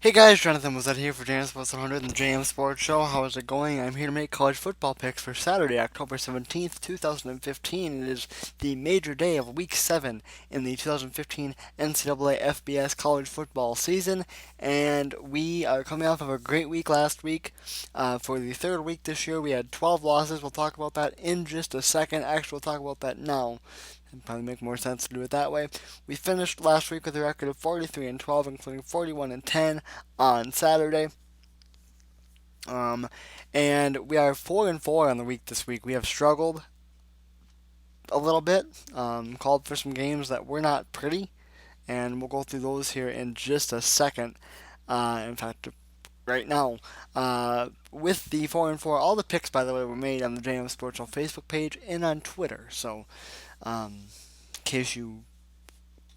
Hey guys, Jonathan was here for JM Sports 100 and the JM Sports Show. How is it going? I'm here to make college football picks for Saturday, October 17th, 2015. It is the major day of Week 7 in the 2015 NCAA FBS college football season, and we are coming off of a great week last week. For the third week this year, we had 12 losses. We'll talk about that in just a second. Actually, we'll talk about that now. It'd probably make more sense to do it that way. We finished last week with a record of 43 and 12, including 41 and 10 on Saturday. Um, and we are 4 and 4 on the week this week. We have struggled a little bit, called for some games that were not pretty, and we'll go through those here in just a second. In fact, right now. With the 4 and 4, all the picks, by the way, were made on the JM Sports Show Facebook page and on Twitter. So, in case you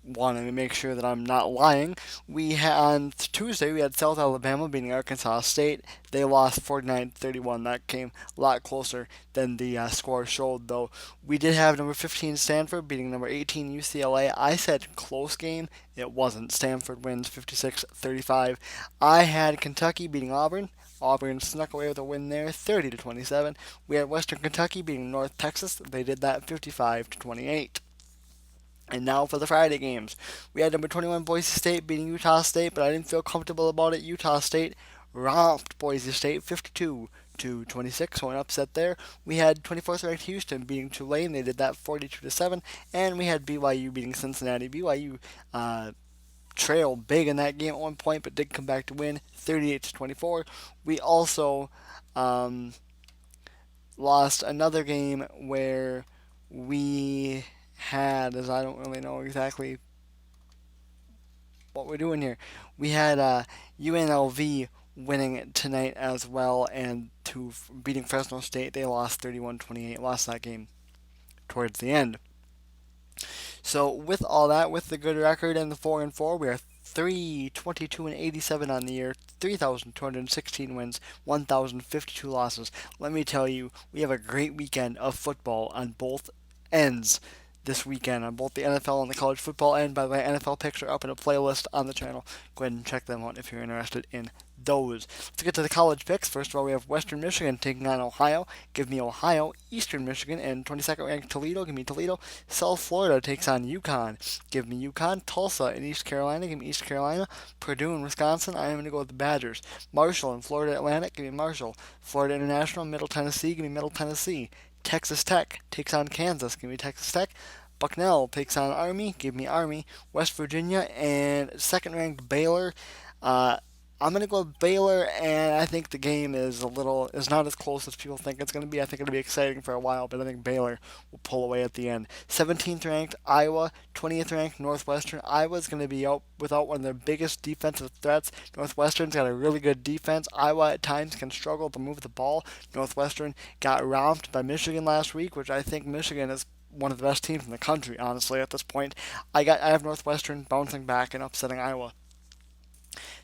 wanted to make sure that I'm not lying. On Tuesday we had South Alabama beating Arkansas State. They lost 49-31. That came a lot closer than the score showed, though. We did have number 15 Stanford beating number 18 UCLA. I said close game. It wasn't. Stanford wins 56-35. I had Kentucky beating Auburn. Auburn snuck away with a win there, 30-27. We had Western Kentucky beating North Texas. They did that 55-28. And now for the Friday games. We had number 21 Boise State beating Utah State, but I didn't feel comfortable about it. Utah State romped Boise State 52-26, so an upset there. We had 24th ranked Houston beating Tulane. They did that 42-7, and we had BYU beating Cincinnati. BYU trailed big in that game at one point, but did come back to win 38-24. We also um, lost another game where we had, as I don't really know exactly what we're doing here. We had UNLV winning tonight as well, and to beating Fresno State, they lost 31-28. Lost that game towards the end. So with all that, with the good record and the 4 and 4, we are 322 and 87 on the year, 3,216 wins, 1,052 losses. Let me tell you, we have a great weekend of football on both ends this weekend on both the NFL and the college football end. By the way, NFL picks are up in a playlist on the channel. Go ahead and check them out if you're interested in those. Let's get to the college picks. First of all, we have Western Michigan taking on Ohio. Give me Ohio. Eastern Michigan and 22nd ranked Toledo. Give me Toledo. South Florida takes on UConn. Give me UConn. Tulsa and East Carolina. Give me East Carolina. Purdue and Wisconsin. I am going to go with the Badgers. Marshall and Florida Atlantic. Give me Marshall. Florida International. Middle Tennessee. Give me Middle Tennessee. Texas Tech takes on Kansas. Give me Texas Tech. Bucknell takes on Army. Give me Army. West Virginia and second-ranked Baylor. Uh, I'm gonna go with Baylor, and I think the game is not as close as people think it's gonna be. I think it'll be exciting for a while, but I think Baylor will pull away at the end. 17th ranked Iowa, 20th ranked Northwestern. Iowa's gonna be out without one of their biggest defensive threats. Northwestern's got a really good defense. Iowa at times can struggle to move the ball. Northwestern got romped by Michigan last week, which I think Michigan is one of the best teams in the country, honestly, at this point. I have Northwestern bouncing back and upsetting Iowa.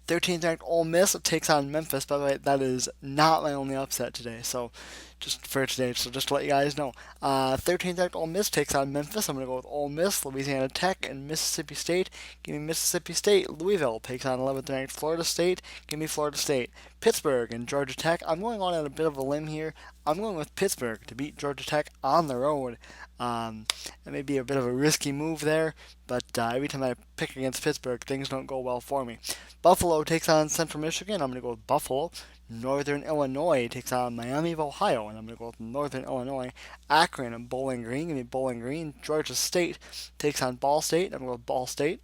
13th ranked Ole Miss takes on Memphis. By the way, that is not my only upset today. So just for today, so just to let you guys know. 13th ranked Ole Miss takes on Memphis. I'm going to go with Ole Miss, Louisiana Tech, and Mississippi State. Give me Mississippi State. Louisville takes on 11th ranked Florida State. Give me Florida State. Pittsburgh and Georgia Tech. I'm going on a bit of a limb here. I'm going with Pittsburgh to beat Georgia Tech on the road. It may be a bit of a risky move there, but every time I pick against Pittsburgh, things don't go well for me. Buffalo takes on Central Michigan. I'm going to go with Buffalo. Northern Illinois takes on Miami of Ohio, and I'm going to go with Northern Illinois. Akron and Bowling Green. Give me Bowling Green. Georgia State takes on Ball State. I'm going to go with Ball State.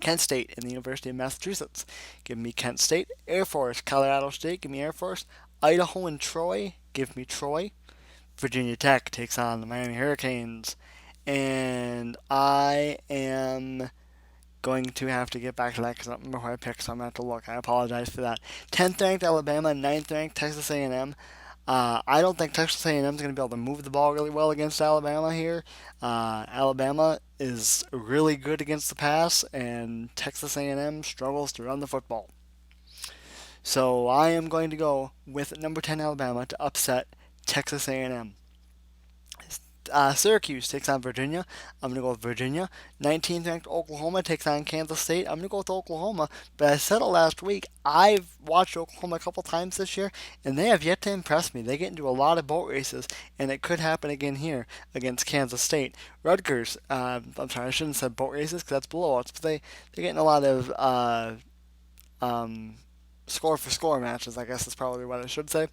Kent State and the University of Massachusetts. Give me Kent State. Air Force, Colorado State. Give me Air Force. Idaho and Troy. Give me Troy. Virginia Tech takes on the Miami Hurricanes. And I am going to have to get back to that because I don't remember who I picked, so I'm going to have to look. I apologize for that. 10th ranked Alabama, 9th ranked Texas A&M. I don't think Texas A&M is going to be able to move the ball really well against Alabama here. Alabama is really good against the pass, and Texas A&M struggles to run the football. So I am going to go with number 10 Alabama to upset Texas A&M. Syracuse takes on Virginia. I'm going to go with Virginia. 19th ranked Oklahoma takes on Kansas State. I'm going to go with Oklahoma. But I said it last week. I've watched Oklahoma a couple times this year, and they have yet to impress me. They get into a lot of boat races, and it could happen again here against Kansas State. Rutgers, I'm sorry, I shouldn't have said boat races because that's blowouts, but they get in a lot of um, score for score matches, I guess is probably what I should say.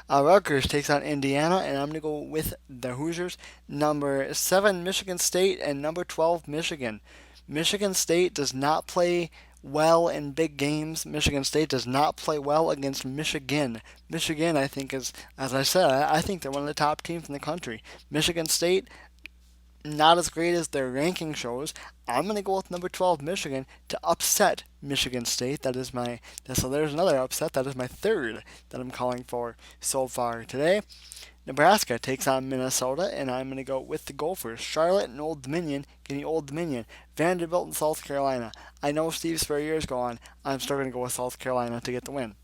Rutgers takes on Indiana, and I'm going to go with the Hoosiers. Number 7, Michigan State, and number 12, Michigan. Michigan State does not play well in big games. Michigan State does not play well against Michigan. Michigan, I think, is, as I said, I think they're one of the top teams in the country. Michigan State, not as great as their ranking shows. I'm going to go with number 12 Michigan to upset Michigan State. So there's another upset. That is my third that I'm calling for so far today. Nebraska takes on Minnesota, and I'm going to go with the Gophers. Charlotte and Old Dominion. Give me Old Dominion. Vanderbilt and South Carolina. I know Steve Spurrier is gone. I'm still going to go with South Carolina to get the win.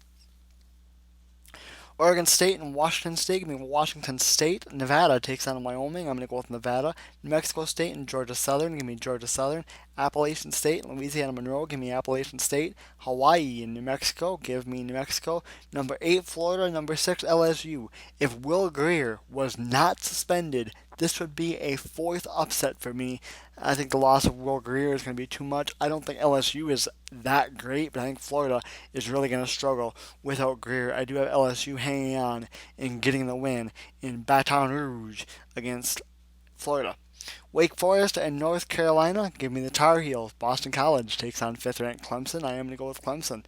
Oregon State and Washington State. Give me Washington State. Nevada takes on Wyoming. I'm going to go with Nevada. New Mexico State and Georgia Southern. Give me Georgia Southern. Appalachian State and Louisiana Monroe. Give me Appalachian State. Hawaii and New Mexico. Give me New Mexico. Number 8 Florida. Number 6 LSU. If Will Grier was not suspended, this would be a fourth upset for me. I think the loss of Will Grier is going to be too much. I don't think LSU is that great, but I think Florida is really going to struggle without Grier. I do have LSU hanging on and getting the win in Baton Rouge against Florida. Wake Forest and North Carolina, give me the Tar Heels. Boston College takes on 5th ranked Clemson. I am going to go with Clemson.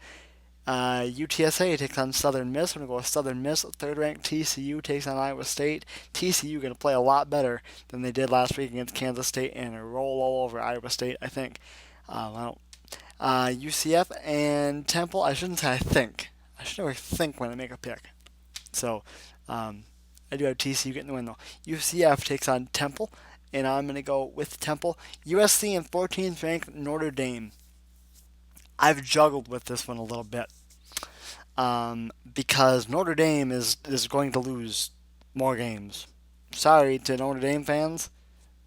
UTSA takes on Southern Miss. I'm going to go with Southern Miss. 3rd ranked TCU takes on Iowa State. TCU going to play a lot better than they did last week against Kansas State and roll all over Iowa State, I think. UCF and Temple. I shouldn't say I think. I should never think when I make a pick. So, I do have TCU getting the win though. UCF takes on Temple, and I'm going to go with Temple. USC and 14th ranked Notre Dame. I've juggled with this one a little bit because Notre Dame is going to lose more games. Sorry to Notre Dame fans,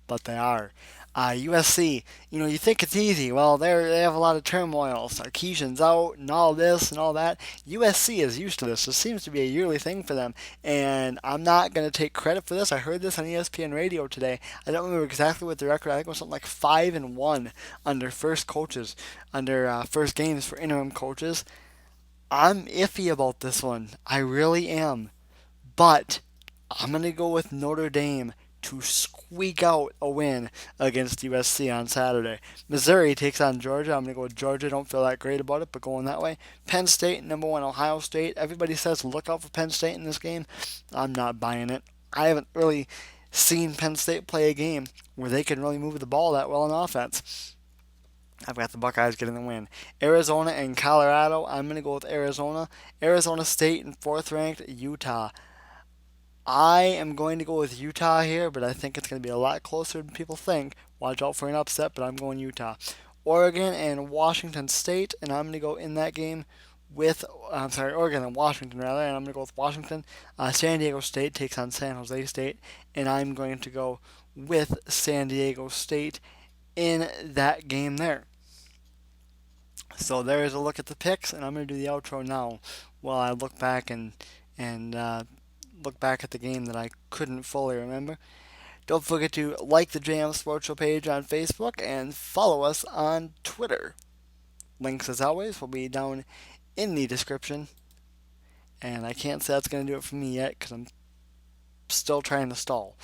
but they are. USC, you think it's easy. Well, they have a lot of turmoil. Sarkisian's out and all this and all that. USC is used to this. This seems to be a yearly thing for them, and I'm not going to take credit for this. I heard this on ESPN Radio today. I don't remember exactly what the record. I think it was something like 5-1 under first coaches, under first games for interim coaches. I'm iffy about this one. I really am, but I'm going to go with Notre Dame to squeak out a win against USC on Saturday. Missouri takes on Georgia. I'm going to go with Georgia. Don't feel that great about it, but going that way. Penn State, number 1 Ohio State. Everybody says look out for Penn State in this game. I'm not buying it. I haven't really seen Penn State play a game where they can really move the ball that well in offense. I've got the Buckeyes getting the win. Arizona and Colorado. I'm going to go with Arizona. Arizona State and 4th ranked Utah. I am going to go with Utah here, but I think it's going to be a lot closer than people think. Watch out for an upset, but I'm going Utah. Oregon and Washington State, and I'm going to go in that game with, Oregon and Washington rather, and I'm going to go with Washington. San Diego State takes on San Jose State, and I'm going to go with San Diego State in that game there. So there is a look at the picks, and I'm going to do the outro now while I look back and look back at the game that I couldn't fully remember. Don't forget to like the JM Sports Show page on Facebook and follow us on Twitter. Links, as always, will be down in the description. And I can't say that's going to do it for me yet because I'm still trying to stall.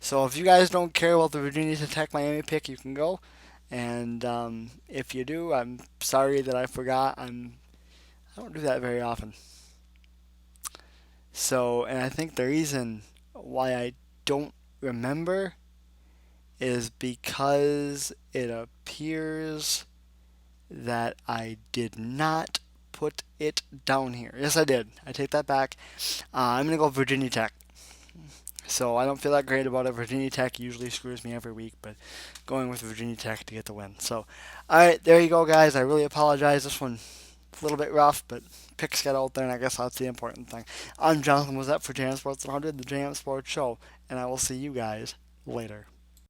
So if you guys don't care about the Virginia Tech Miami pick, you can go. And if you do, I'm sorry that I forgot. I don't do that very often. So, and I think the reason why I don't remember is because it appears that I did not put it down here. Yes, I did. I take that back. I'm going to go Virginia Tech. So I don't feel that great about it. Virginia Tech usually screws me every week, but going with Virginia Tech to get the win. So, alright, there you go, guys. I really apologize. This one a little bit rough, but picks got out there, and I guess that's the important thing. I'm Jonathan Wazette for JM Sports 100, the JM Sports Show, and I will see you guys Later.